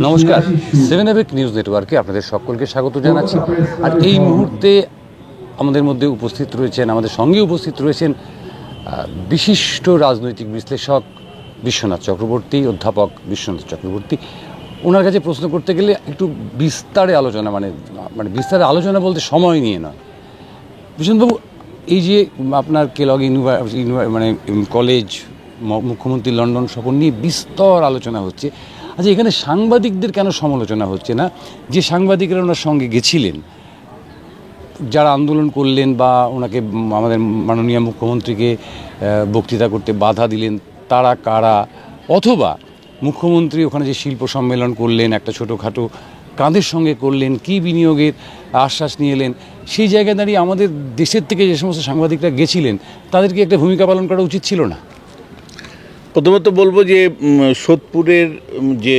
নমস্কার, 7 এভেক নিউজ নেটওয়ার্কে আপনাদের সকলকে স্বাগত জানাচ্ছি। আর এই মুহূর্তে আমাদের মধ্যে উপস্থিত রয়েছেন, আমাদের সঙ্গে উপস্থিত রয়েছেন বিশিষ্ট রাজনৈতিক বিশ্লেষক বিশ্বনাথ চক্রবর্তী, অধ্যাপক বিশ্বনাথ চক্রবর্তী। ওনার কাছে প্রশ্ন করতে গেলে একটু বিস্তারে আলোচনা, মানে বিস্তারে আলোচনা বলতে সময় নিয়ে নয়। বিশ্বনাথবাবু, এই যে আপনার কেলগ মানে কলেজ, মুখ্যমন্ত্রী লন্ডন সফর নিয়ে বিস্তর আলোচনা হচ্ছে। আচ্ছা, এখানে সাংবাদিকদের কেন সমালোচনা হচ্ছে না? যে সাংবাদিকরা ওনার সঙ্গে গেছিলেন, যারা আন্দোলন করলেন বা ওনাকে, আমাদের মাননীয় মুখ্যমন্ত্রীকে বক্তৃতা করতে বাধা দিলেন, তারা কারা? অথবা মুখ্যমন্ত্রী ওখানে যে শিল্প সম্মেলন করলেন, একটা ছোটোখাটো কাঁধের সঙ্গে করলেন, কী বিনিয়োগের আশ্বাস নিয়ে এলেন, সেই জায়গায় দাঁড়িয়ে আমাদের দেশের থেকে যে সমস্ত সাংবাদিকরা গেছিলেন তাদেরকে একটা ভূমিকা পালন করা উচিত ছিল না? প্রথমত বলবো যে সোদপুরের যে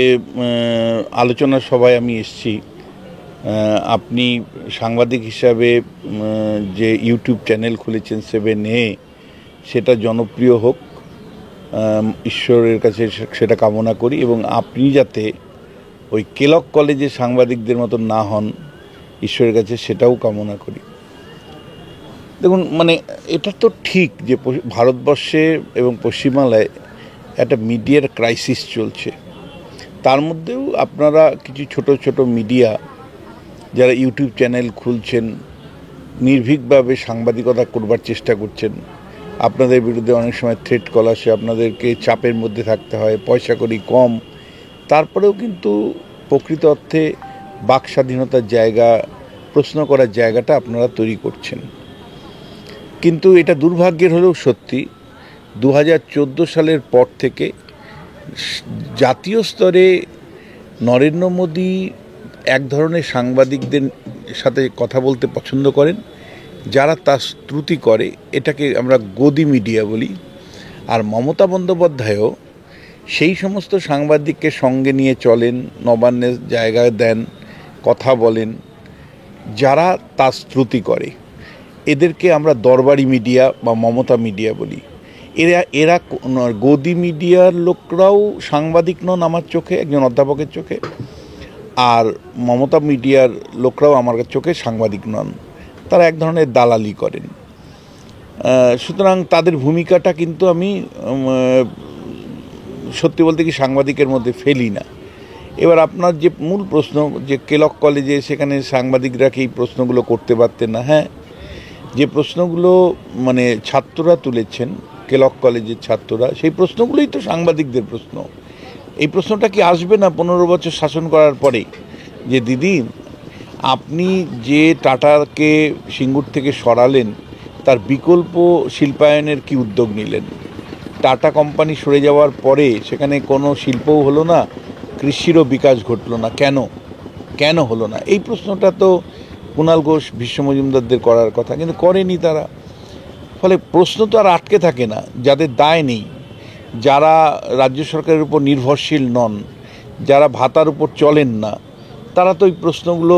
আলোচনা সভায় আমি এসেছি, আপনি সাংবাদিক হিসাবে যে ইউটিউব চ্যানেল খুলেছেন 7A, সেটা জনপ্রিয় হোক, ঈশ্বরের কাছে সেটা কামনা করি, এবং আপনি যাতে ওই কেলগ কলেজের সাংবাদিকদের মতো না হন, ঈশ্বরের কাছে সেটাও কামনা করি। দেখুন, মানে এটা তো ঠিক যে ভারতবর্ষে এবং পশ্চিমবাংলায় একটা মিডিয়ার ক্রাইসিস চলছে। তার মধ্যেও আপনারা কিছু ছোট ছোট মিডিয়া যারা ইউটিউব চ্যানেল খুলছেন, নির্ভীকভাবে সাংবাদিকতা করবার চেষ্টা করছেন। আপনাদের বিরুদ্ধে অনেক সময় থ্রেট কল আসে, আপনাদেরকে চাপের মধ্যে থাকতে হয়, পয়সা কড়ি কম, তারপরেও কিন্তু প্রকৃত অর্থে বাক স্বাধীনতার জায়গা, প্রশ্ন করার জায়গাটা আপনারা তৈরি করছেন। কিন্তু এটা দুর্ভাগ্যের হলেও সত্যি, 2014 সালের পর থেকে জাতীয় স্তরে নরেন্দ্র মোদী এক ধরনের সাংবাদিকদের সাথে কথা বলতে পছন্দ করেন, যারা তার স্তুতি করে, এটাকে আমরা গদি মিডিয়া বলি। আর মমতা বন্দ্যোপাধ্যায়ও সেই সমস্ত সাংবাদিককে সঙ্গে নিয়ে চলেন, নবান্নের জায়গায় দেন, কথা বলেন, যারা তার স্তুতি করে। এদেরকে আমরা দরবারি মিডিয়া বা মমতা মিডিয়া বলি। এরা গদি মিডিয়ার লোকরাও সাংবাদিক নন আমার চোখে, একজন অধ্যাপকের চোখে, আর মমতা মিডিয়ার লোকরাও আমার চোখে সাংবাদিক নন, তারা এক ধরনের দালালি করেন। সুতরাং তাদের ভূমিকাটা কিন্তু আমি সত্যি বলতে কি সাংবাদিকের মধ্যে ফেলি না। এবার আপনার যে মূল প্রশ্ন, যে কেলগ কলেজে সেখানে সাংবাদিকরা কি এই প্রশ্নগুলো করতে পারতেন না? হ্যাঁ, যে প্রশ্নগুলো মানে ছাত্ররা তুলেছেন, কেলগ কলেজের ছাত্ররা, সেই প্রশ্নগুলোই তো সাংবাদিকদের প্রশ্ন। এই প্রশ্নটা কি আসবে না 15 বছর শাসন করার পরে, যে দিদি আপনি যে টাটাকে সিঙ্গুর থেকে সরালেন, তার বিকল্প শিল্পায়নের কি উদ্যোগ নিলেন? টাটা কোম্পানি সরে যাওয়ার পরে সেখানে কোনো শিল্পও হলো না, কৃষিরও বিকাশ ঘটলো না, কেন হলো না? এই প্রশ্নটা তো কুণাল ঘোষ, ভীষ্ম মজুমদারদের করার কথা, কিন্তু করেনি তারা। ফলে প্রশ্ন তো আর আটকে থাকে না। যাদের দায় নেই, যারা রাজ্য সরকারের উপর নির্ভরশীল নন, যারা ভাতার উপর চলেন না, তারা তো এই প্রশ্নগুলো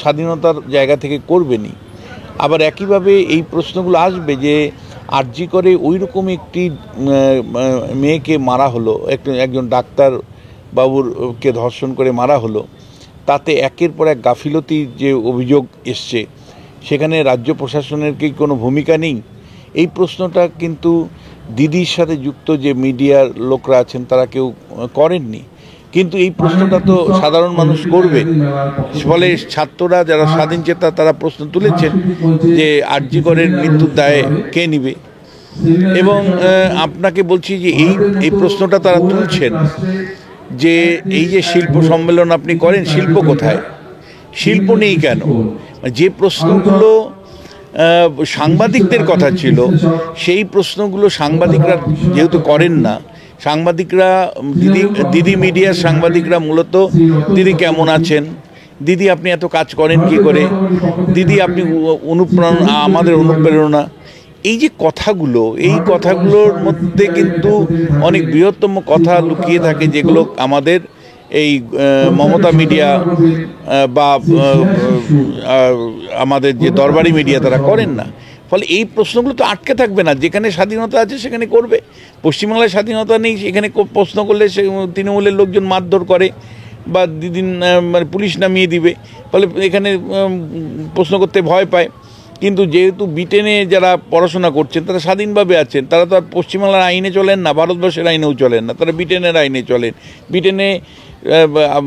স্বাধীনতার জায়গা থেকে করবেনই। আবার একইভাবে এই প্রশ্নগুলো আসবে যে আরজি করে ওই রকম একটি মেয়েকে মারা হলো, একজন ডাক্তার বাবুরকে ধর্ষণ করে মারা হলো, তাতে একের পর এক গাফিলতির যে অভিযোগ এসছে, সেখানে রাজ্য প্রশাসনের কি কোনো ভূমিকা নেই? এই প্রশ্নটা কিন্তু দিদির সাথে যুক্ত যে মিডিয়ার লোকরা আছেন তারা কেউ করেননি। কিন্তু এই প্রশ্নটা তো সাধারণ মানুষ করবে। ফলে ছাত্ররা যারা স্বাধীন চেতা, তারা প্রশ্ন তুলেছেন যে আরজি করের মৃত্যুর দায় কে নিবে। এবং আপনাকে বলছি যে এই প্রশ্নটা তারা তুলছেন যে এই যে শিল্প সম্মেলন আপনি করেন, শিল্প কোথায়? শিল্প নেই কেন? যে প্রশ্নগুলো সাংবাদিকদের কথা ছিল, সেই প্রশ্নগুলো সাংবাদিকরা যেহেতু করেন না, সাংবাদিকরা দিদি মিডিয়ার সাংবাদিকরা মূলত দিদি কেমন আছেন, দিদি আপনি এত কাজ করেন কি করে, দিদি আপনি আমাদের অনুপ্রেরণা, এই যে কথাগুলো, এই কথাগুলোর মধ্যে কিন্তু অনেক বৃহত্তম কথা লুকিয়ে থাকে, যেগুলো আমাদের এই মমতা মিডিয়া বা আমাদের যে দরবারি মিডিয়া তারা করেন না। ফলে এই প্রশ্নগুলো তো আটকে থাকবে না। যেখানে স্বাধীনতা আছে সেখানে করবে। পশ্চিমবাংলায় স্বাধীনতা নেই, সেখানে প্রশ্ন করলে সে তৃণমূলের লোকজন মারধর করে বা দিদিন মানে পুলিশ নামিয়ে দিবে, ফলে এখানে প্রশ্ন করতে ভয় পায়। কিন্তু যেহেতু ব্রিটেনে যারা পড়াশোনা করছেন তারা স্বাধীনভাবে আছেন, তারা তো আর পশ্চিমবাংলার আইনে চলেন না, ভারতবর্ষের আইনেও চলেন না, তারা ব্রিটেনের আইনে চলেন। ব্রিটেনে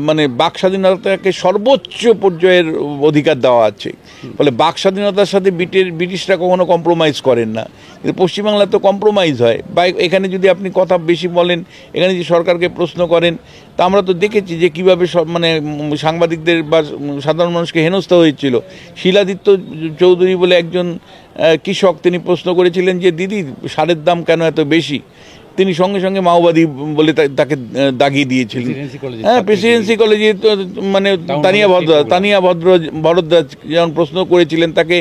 মানে বাক স্বাধীনতাকে সর্বোচ্চ পর্যায়ের অধিকার দেওয়া আছে, ফলে বাক স্বাধীনতার সাথে ব্রিটিশরা কখনো কম্প্রোমাইজ করেন না। কিন্তু পশ্চিমবাংলায় তো কম্প্রোমাইজ হয়, বা এখানে যদি আপনি কথা বেশি বলেন, এখানে যদি সরকারকে প্রশ্ন করেন, তা আমরা তো দেখেছি যে কীভাবে মানে সাংবাদিকদের বা সাধারণ মানুষকে হেনস্থা হয়েছিল। শিলাদিত্য চৌধুরী বলে একজন কৃষক, তিনি প্রশ্ন করেছিলেন যে দিদি সারের দাম কেন এত বেশি, তিনি সঙ্গে সঙ্গে মাওবাদী বলে তাকে দাগিয়ে দিয়েছিলেন। হ্যাঁ, প্রেসিডেন্সি কলেজে মানে তানিয়া ভরদ্বাজ যেমন প্রশ্ন করেছিলেন, তাকে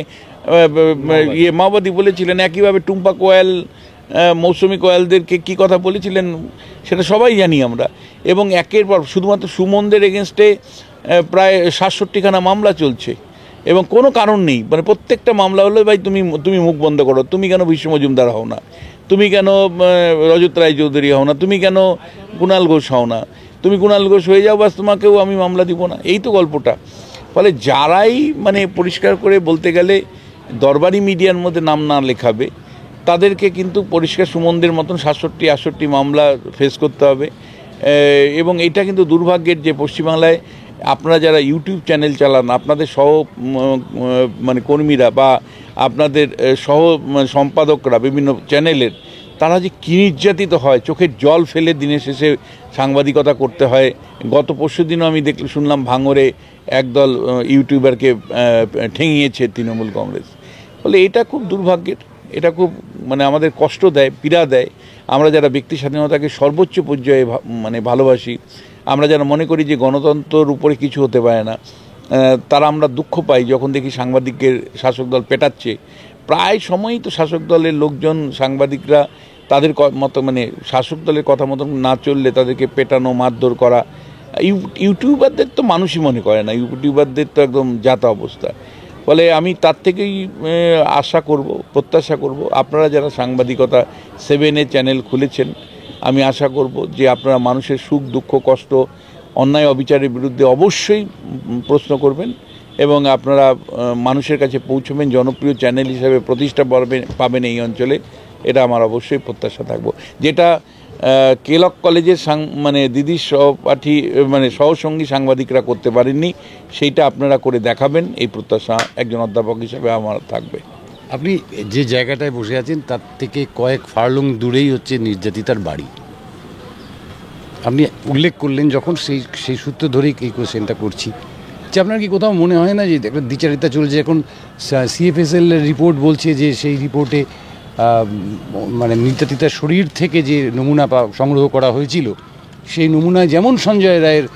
মাওবাদী বলেছিলেন। একইভাবে টুম্পা কোয়াল, মৌসুমী কোয়ালদেরকে কী কথা বলেছিলেন সেটা সবাই জানি আমরা। এবং একের পর শুধুমাত্র সুমনদের এগেনস্টে প্রায় 67খানা মামলা চলছে, এবং কোনো কারণ নেই। মানে প্রত্যেকটা মামলা হলো ভাই তুমি মুখ বন্ধ করো, তুমি কেন বিশ্ব মজুমদার হও না, তুমি কেন রজত রায় চৌধুরী হও না, তুমি কেন কুণাল ঘোষ হও না, তুমি কুণাল ঘোষ হয়ে যাও, বাস তোমাকেও আমি মামলা দিব না, এই তো গল্পটা। ফলে যারাই মানে পরিষ্কার করে বলতে গেলে দরবারি মিডিয়ার মধ্যে নাম না লেখাবে, তাদেরকে কিন্তু পরিষ্কার সুমনদের মতন 67-68 মামলা ফেস করতে হবে। এবং এটা কিন্তু দুর্ভাগ্যের যে পশ্চিমবাংলায় আপনারা যারা ইউটিউব চ্যানেল চালান, আপনাদের সহ মানে কর্মীরা বা আপনাদের সহ সম্পাদকরা বিভিন্ন চ্যানেলের, তারা যে কী নির্যাতিত হয়, চোখের জল ফেলে দিনের শেষে সাংবাদিকতা করতে হয়। গত পরশু দিনও আমি শুনলাম ভাঙড়ে একদল ইউটিউবারকে ঠেঙিয়েছে তৃণমূল কংগ্রেস। ফলে এটা খুব দুর্ভাগ্যের, এটা খুব মানে আমাদের কষ্ট দেয়, পীড়া দেয়। আমরা যারা ব্যক্তি স্বাধীনতাকে সর্বোচ্চ পর্যায়ে মানে ভালোবাসি, আমরা যারা মনে করি যে গণতন্ত্রের উপরে কিছু হতে পারে না, তারা আমরা দুঃখ পাই যখন দেখি সাংবাদিকদের শাসক দল পেটাচ্ছে। প্রায় সময়ই তো শাসক দলের লোকজন, সাংবাদিকরা তাদের মতো মানে শাসক দলের কথা মতো না চললে তাদেরকে পেটানো, মারধর করা। ইউটিউবারদের তো মানুষই মনে করে না, ইউটিউবারদের তো একদম যাতা অবস্থা। ফলে আমি তার থেকেই আশা করব, প্রত্যাশা করব, আপনারা যারা সাংবাদিকতা 7 চ্যানেল খুলেছেন, আমি আশা করব যে আপনারা মানুষের সুখ দুঃখ কষ্ট অন্যায় অবিচারের বিরুদ্ধে অবশ্যই প্রশ্ন করবেন এবং আপনারা মানুষের কাছে পৌঁছবেন, জনপ্রিয় চ্যানেল হিসেবে প্রতিষ্ঠা পাবেন এই অঞ্চলে, এটা আমার অবশ্যই প্রত্যাশা থাকবো। যেটা কেলক কলেজের মানে দিদির সহপাঠী মানে সহসঙ্গী সাংবাদিকরা করতে পারেননি, সেইটা আপনারা করে দেখাবেন, এই প্রত্যাশা একজন অধ্যাপক হিসেবে আমার থাকবে। আপনি যে জায়গাটায় বসে আছেন তার থেকে কয়েক ফার্লং দূরেই হচ্ছে নির্যাতিতার বাড়ি। আপনি উল্লেখ করলেন যখন সেই সূত্র ধরেই এই কোয়েশ্চেনটা করছি যে আপনার কি কোথাও মনে হয় না যে একটা দ্বিচারিতা চলছে? এখন CFSL রিপোর্ট বলছে যে সেই রিপোর্টে মানে নির্যাতিতার শরীর থেকে যে নমুনা সংগ্রহ করা হয়েছিল, সেই নমুনায় যেমন সঞ্জয় রায়ের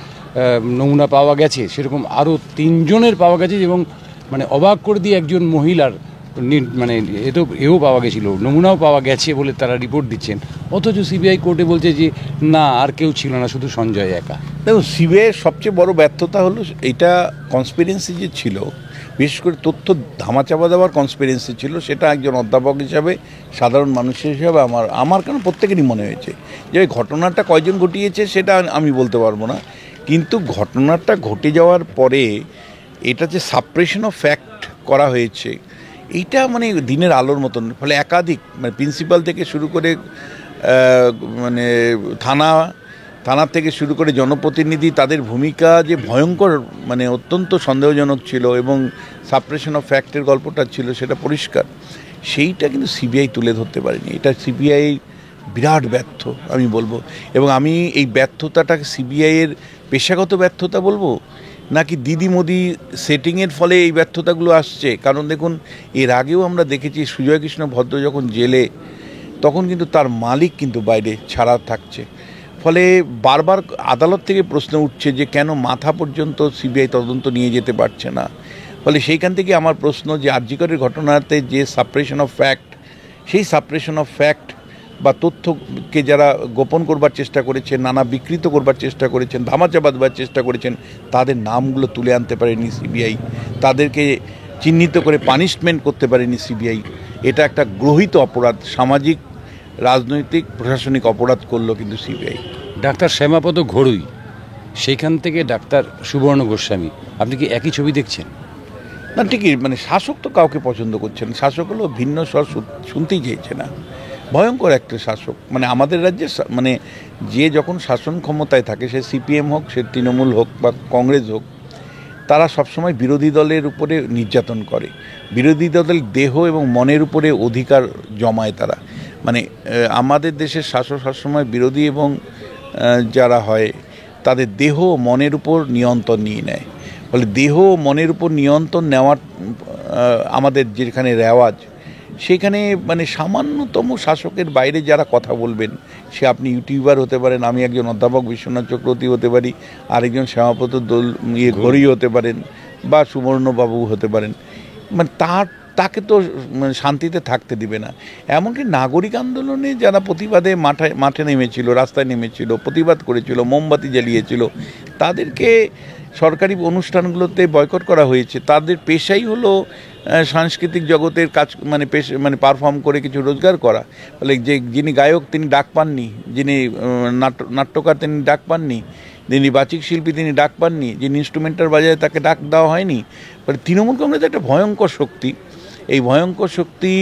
নমুনা পাওয়া গেছে, সেরকম আরও 3 জনের পাওয়া গেছে, এবং মানে অবাক করে দিয়ে একজন মহিলার মানে এও পাওয়া গেছিল, নমুনাও পাওয়া গেছে বলে তারা রিপোর্ট দিচ্ছেন। অথচ CBI কোর্টে বলছে যে না, আর কেউ ছিল না, শুধু সঞ্জয় একা। দেখুন, CBIয়ের সবচেয়ে বড় ব্যর্থতা হলো এটা কনস্পিরেন্সি যে ছিল, বিশেষ করে তথ্য ধামাচাপা দেওয়ার কনস্পিরেন্সি ছিল, সেটা একজন অধ্যাপক হিসাবে, সাধারণ মানুষ হিসাবে আমার কেন প্রত্যেকেরই মনে হয়েছে যে ওই ঘটনাটা কয়জন ঘটিয়েছে সেটা আমি বলতে পারবো না, কিন্তু ঘটনাটা ঘটে যাওয়ার পরে এটা যে সাপ্রেশন অফ ফ্যাক্ট করা হয়েছে, এইটা মানে দিনের আলোর মতন। ফলে একাধিক মানে প্রিন্সিপাল থেকে শুরু করে মানে থানার থেকে শুরু করে জনপ্রতিনিধি, তাদের ভূমিকা যে ভয়ঙ্কর মানে অত্যন্ত সন্দেহজনক ছিল, এবং সাপ্রেশন অফ ফ্যাক্টের গল্পটা ছিল সেটা পরিষ্কার, সেইটা কিন্তু CBI তুলে ধরতে পারেনি। এটা CBI বিরাট ব্যর্থ আমি বলবো। এবং আমি এই ব্যর্থতাটাকে CBIয়ের পেশাগত ব্যর্থতা বলবো নাকি দিদি মোদি সেটিংয়ের ফলে এই ব্যর্থতাগুলো আসছে। কারণ দেখুন, এর আগেও আমরা দেখেছি সুজয় কৃষ্ণ ভদ্র যখন জেলে, তখন কিন্তু তার মালিক কিন্তু বাইরে ছাড়া থাকছে। ফলে বারবার আদালত থেকে প্রশ্ন উঠছে যে কেন মাথা পর্যন্ত CBI তদন্ত নিয়ে যেতে পারছে না। ফলে সেইখান থেকে আমার প্রশ্ন যে আর.জি. করের ঘটনাতে যে সাপ্রেশন অফ ফ্যাক্ট, সেই সাপ্রেশন অফ ফ্যাক্ট বা তথ্যকে যারা গোপন করবার চেষ্টা করেছেন, নানা বিকৃত করবার চেষ্টা করেছেন, ধামাচাপা দেওয়ার চেষ্টা করেছেন, তাদের নামগুলো তুলে আনতে পারেনি CBI, তাদেরকে চিহ্নিত করে পানিশমেন্ট করতে পারেনি CBI। এটা একটা গ্রহিত অপরাধ, সামাজিক রাজনৈতিক প্রশাসনিক অপরাধ করলো কিন্তু CBI। ডাক্তার শ্যামাপদ ঘড়ুই সেইখান থেকে ডাক্তার সুবর্ণ গোস্বামী, আপনি কি একই ছবি দেখছেন? না, ঠিকই, মানে শাসক তো কাউকে পছন্দ করছে না। শাসক হলো ভিন্ন স্বর শুনতেই চাইছে না। ভয়ঙ্কর একটা শাসক, মানে আমাদের রাজ্যে মানে যে যখন শাসন ক্ষমতায় থাকে, সে সিপিএম হোক, সে তৃণমূল হোক বা কংগ্রেস হোক, তারা সবসময় বিরোধী দলের উপরে নির্যাতন করে। বিরোধী দলের দেহ এবং মনের উপরে অধিকার জমায় তারা। মানে আমাদের দেশের শাসক সবসময় বিরোধী এবং যারা হয় তাদের দেহ ও মনের উপর নিয়ন্ত্রণ নিয়ে নেয়। ফলে দেহ ও মনের উপর নিয়ন্ত্রণ নেওয়ার আমাদের যেখানে রেওয়াজ, সেখানে মানে সামান্যতম শাসকের বাইরে যারা কথা বলবেন, সে আপনি ইউটিউবার হতে পারেন, আমি একজন অধ্যাপক বিশ্বনাথ চক্রবর্তী হতে পারি, আরেকজন শ্যামাপত ঘড়ি হতে পারেন, বা সুবর্ণবাবু হতে পারেন, মানে তাকে তো মানে শান্তিতে থাকতে দিবে না। এমনকি নাগরিক আন্দোলনে যারা প্রতিবাদে মাঠে নেমেছিল, রাস্তায় নেমেছিল, প্রতিবাদ করেছিল, মোমবাতি জ্বালিয়েছিল, তাদেরকে সরকারি অনুষ্ঠানগুলোতে বয়কট করা হয়েছে। তাদের পেশাই হলো সাংস্কৃতিক জগতের কাজ, মানে পারফর্ম করে কিছু রোজগার করা। ফলে যিনি গায়ক তিনি ডাক পাননি, যিনি নাট্যকার তিনি ডাক পাননি, যিনি বাচিক শিল্পী তিনি ডাক পাননি, যিনি ইনস্ট্রুমেন্টাল বাজায় তাকে ডাক দেওয়া হয়নি। ফলে তৃণমূল কংগ্রেস একটা ভয়ঙ্কর শক্তি। এই ভয়ঙ্কর শক্তি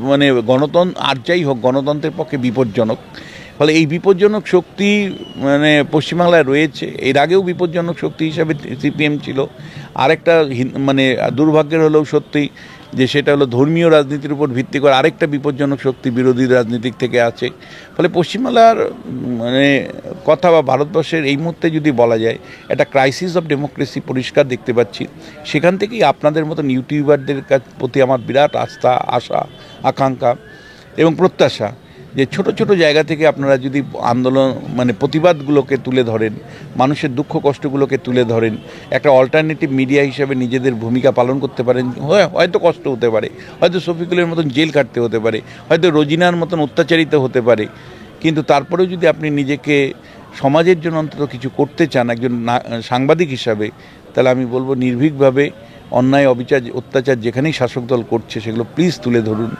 মানে গণতন্ত্র, আর যাই হোক, গণতন্ত্রের পক্ষে বিপজ্জনক। ফলে এই বিপজ্জনক শক্তি মানে পশ্চিমবাংলায় রয়েছে। এর আগেও বিপজ্জনক শক্তি হিসাবে সিপিএম ছিল। আরেকটা মানে দুর্ভাগ্যের হলেও সত্যি যে সেটা হলো ধর্মীয় রাজনীতির উপর ভিত্তি করে আরেকটা বিপজ্জনক শক্তি বিরোধী রাজনীতিক থেকে আছে। ফলে পশ্চিমবাংলার মানে কথা বা ভারতবর্ষের এই মুহূর্তে যদি বলা যায়, একটা ক্রাইসিস অফ ডেমোক্রেসি পরিষ্কার দেখতে পাচ্ছি। সেখান থেকেই আপনাদের মতন ইউটিউবারদের প্রতি আমার বিরাট আস্থা, আশা, আকাঙ্ক্ষা এবং প্রত্যাশা যে ছোট ছোট জায়গা থেকে আপনারা যদি আন্দোলন মানে প্রতিবাদগুলোকে তুলে ধরেন, মানুষের দুঃখ কষ্টগুলোকে তুলে ধরেন, একটা অল্টারনেটিভ মিডিয়া হিসেবে নিজেদের ভূমিকা পালন করতে পারেন। হয়তো কষ্ট হতে পারে, হয়তো শফিকুলের মতন জেল কাটতে হতে পারে, হয়তো রোজিনার মতন অত্যাচারিত হতে পারে, কিন্তু তারপরেও যদি আপনি নিজেকে সমাজের জন্য অন্তত কিছু করতে চান একজন সাংবাদিক হিসাবে, তাহলে আমি বলবো নির্ভীকভাবে অন্যায়, অত্যাচার যেখানেই শাসক দল করছে সেগুলো প্লিজ তুলে ধরুন।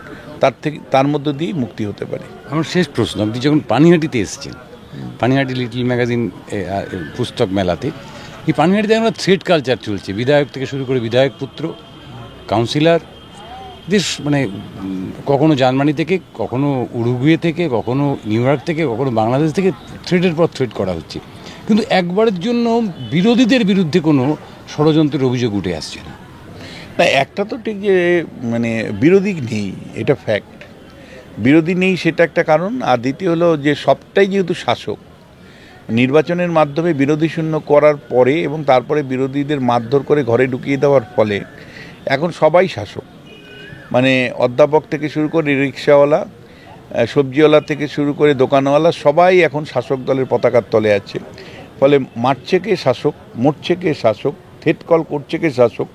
তার মধ্য দিয়েই মুক্তি হতে পারে। আমার শেষ প্রশ্ন, আপনি যখন পানিহাটিতে এসেছেন, পানিহাটি লিটল ম্যাগাজিন পুস্তক মেলাতে, এই পানিহাটিতে আমরা থ্রেড কালচার চলছে, বিধায়ক থেকে শুরু করে বিধায়ক পুত্র, কাউন্সিলর, দেশ মানে কখনো জার্মানি থেকে, কখনো উরুগুয়ে থেকে, কখনো নিউ ইয়র্ক থেকে, কখনো বাংলাদেশ থেকে থ্রেডের পর থ্রেড করা হচ্ছে, কিন্তু একবারের জন্য বিরোধীদের বিরুদ্ধে কোনো ষড়যন্ত্রের অভিযোগ উঠে আসছে না। না, একটা তো ঠিক যে মানে বিরোধী নেই, এটা ফ্যাক্ট। বিরোধী নেই সেটা একটা কারণ। আর দ্বিতীয় হলো যে সবটাই যেহেতু শাসক, নির্বাচনের মাধ্যমে বিরোধী শূন্য করার পরে এবং তারপরে বিরোধীদের মারধর করে ঘরে ঢুকিয়ে দেওয়ার ফলে এখন সবাই শাসক। মানে অধ্যাপক থেকে শুরু করে রিক্সাওয়ালা, সবজিওয়ালা থেকে শুরু করে দোকানওয়ালা, সবাই এখন শাসক দলের পতাকার তলে আছে। ফলে মারছে কে শাসক, মরছে কে শাসক, থ্রেড কল করছে কে শাসক,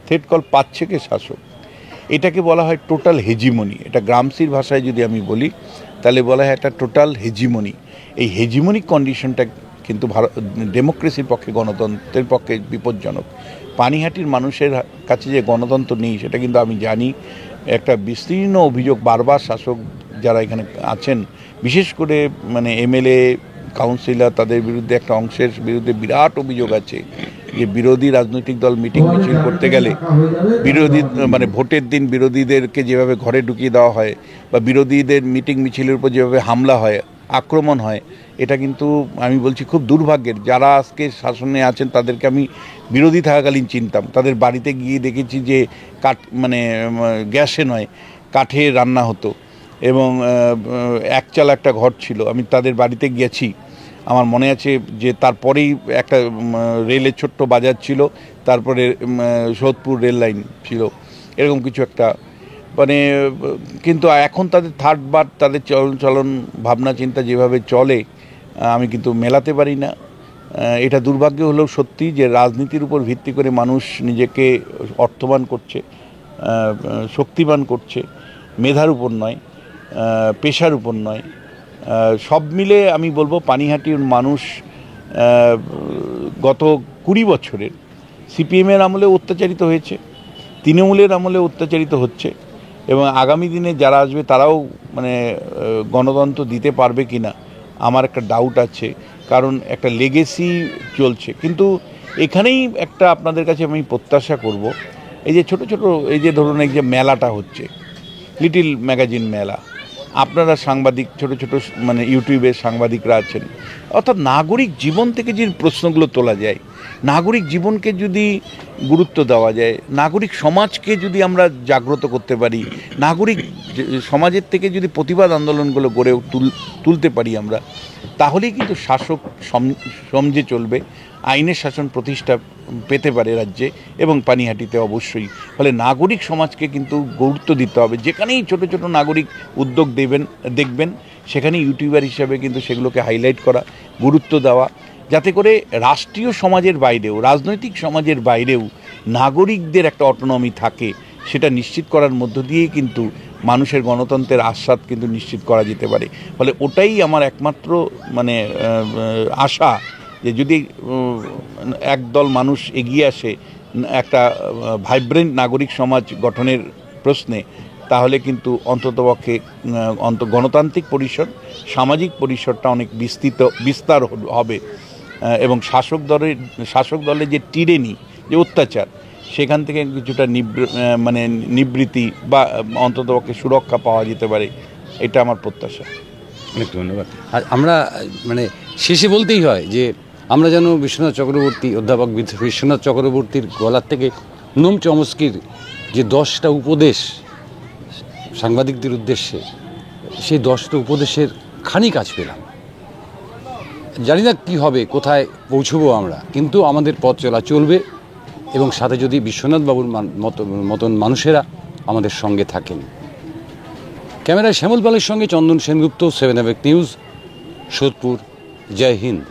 থ্রেড কল পাচ্ছে কে শাসক। এটাকে বলা হয় টোটাল হেজিমনি। এটা গ্রামসির ভাষায় যদি আমি বলি তাহলে বলা হয় একটা টোটাল হেজিমনি। এই হেজিমনিক কন্ডিশনটা কিন্তু ডেমোক্রেসির পক্ষে, গণতন্ত্রের পক্ষে বিপজ্জনক। পানিহাটির মানুষের কাছে যে গণতন্ত্র নেই সেটা কিন্তু আমি জানি। একটা বিস্তীর্ণ অভিযোগ বারবার শাসক যারা এখানে আছেন, বিশেষ করে মানে এমএলএ, কাউন্সিলর, তাদের বিরুদ্ধে একটা অংশের বিরুদ্ধে বিরাট অভিযোগ আছে যে বিরোধী রাজনৈতিক দল মিটিং মিছিল করতে গেলে মানে ভোটের দিন বিরোধীদেরকে যেভাবে ঘরে ঢুকিয়ে দেওয়া হয় বা বিরোধীদের মিটিং মিছিলের উপর যেভাবে হামলা হয়, আক্রমণ হয়, এটা কিন্তু আমি বলছি খুব দুর্ভাগ্যের। যারা আজকে শাসনে আছেন তাদেরকে আমি বিরোধী থাকাকালীন চিনতাম। তাদের বাড়িতে গিয়ে দেখেছি যে মানে গ্যাসে নয়, কাঠে রান্না হতো এবং একচালা একটা ঘর ছিল। আমি তাদের বাড়িতে গেছি, আমার মনে আছে যে তারপরেই একটা রেলের ছোট্ট বাজার ছিল, তারপরে সোদপুর রেল লাইন ছিল, এরকম কিছু একটা মানে। কিন্তু এখন তাদের থার্ড বার তাদের চলন ভাবনা চিন্তা যেভাবে চলে আমি কিন্তু মেলাতে পারি না। এটা দুর্ভাগ্য হলেও সত্যি যে রাজনীতির উপর ভিত্তি করে মানুষ নিজেকে অর্থবান করছে, শক্তিবান করছে, মেধার উপর নয়, পেশার উপর নয়। সব মিলে আমি বলবো পানিহাটির মানুষ গত 20 বছরের সিপিএমের আমলে অত্যাচারিত হয়েছে, তৃণমূলের আমলে অত্যাচারিত হচ্ছে এবং আগামী দিনে যারা আসবে তারাও মানে গণতন্ত্র দিতে পারবে কিনা আমার একটা ডাউট আছে। কারণ একটা লেগেসি চলছে। কিন্তু এখানেই একটা আপনাদের কাছে আমি প্রত্যাশা করব, এই যে ছোট ছোট এই যে ধরুন এই যে মেলাটা হচ্ছে, লিটিল ম্যাগাজিন মেলা, আপনারা সাংবাদিক ছোট ছোট মানে ইউটিউবের সাংবাদিকরা আছেন, অর্থাৎ নাগরিক জীবন থেকে যে প্রশ্নগুলো তোলা যায়, নাগরিক জীবনকে যদি গুরুত্ব দেওয়া যায়, নাগরিক সমাজকে যদি আমরা জাগ্রত করতে পারি, নাগরিক সমাজের থেকে যদি প্রতিবাদ আন্দোলনগুলো গড়ে তুলতে পারি আমরা, তাহলেই কিন্তু শাসক সমঝে চলবে, আইনের শাসন প্রতিষ্ঠা পেতে পারে রাজ্যে এবং পানিহাটিতে অবশ্যই। ফলে নাগরিক সমাজকে কিন্তু গুরুত্ব দিতে হবে। যেখানেই ছোট ছোট নাগরিক উদ্যোগ দেখবেন সেখানে ইউটিউবার হিসাবে কিন্তু সেগুলোকে হাইলাইট করা, গুরুত্ব দেওয়া, যাতে করে রাষ্ট্রীয় সমাজের বাইরেও, রাজনৈতিক সমাজের বাইরেও নাগরিকদের একটা অটোনমি থাকে, সেটা নিশ্চিত করার মধ্য দিয়েই কিন্তু মানুষের গণতন্ত্রের আস্বাদ কিন্তু নিশ্চিত করা যেতে পারে। ফলে ওটাই আমার একমাত্র মানে আশা, যে যদি একদল মানুষ এগিয়ে আসে একটা ভাইব্রেন্ট নাগরিক সমাজ গঠনের প্রশ্নে, তাহলে কিন্তু অন্ততপক্ষে গণতান্ত্রিক পরিসর, সামাজিক পরিসরটা অনেক বিস্তার হবে এবং শাসক দলের যে টিরেনি, যে অত্যাচার, সেখান থেকে কিছুটা মানে নিবৃত্তি বা অন্ততপক্ষে সুরক্ষা পাওয়া যেতে পারে, এটা আমার প্রত্যাশা। অনেক ধন্যবাদ। আর আমরা মানে শেষে বলতেই হয় যে আমরা যেন অধ্যাপক বিশ্বনাথ চক্রবর্তীর গলার থেকে নোম চমস্কির যে 10টা উপদেশ সাংবাদিকদের উদ্দেশ্যে, সেই 10টা উপদেশের খানিক কাজ পেলাম। জানি না কী হবে, কোথায় পৌঁছবো আমরা, কিন্তু আমাদের পথ চলবে এবং সাথে যদি বিশ্বনাথ বাবুর মতন মানুষেরা আমাদের সঙ্গে থাকেন। ক্যামেরায় শ্যামল পালের সঙ্গে চন্দন সেনগুপ্ত, 7 নিউজ, সোদপুর। জয় হিন্দ।